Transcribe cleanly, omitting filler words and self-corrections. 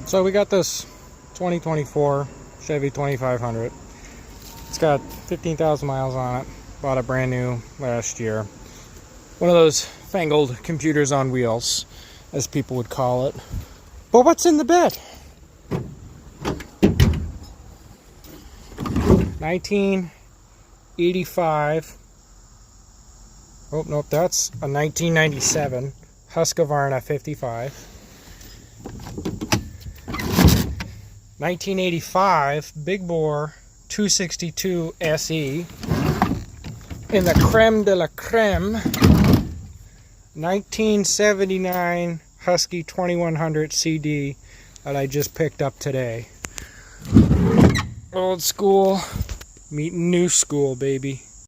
So we got this 2024 Chevy 2500. It's got 15,000 miles on it. Bought it brand new last year. One of those fangled computers on wheels, as people would call it. But what's in the bed? 1985. Oh, nope, that's a 1997 Husqvarna 55. 1985 Big Bore 262 SE in the creme de la creme. 1979 Husky 2100 CD that I just picked up today. Old school meeting new school, baby.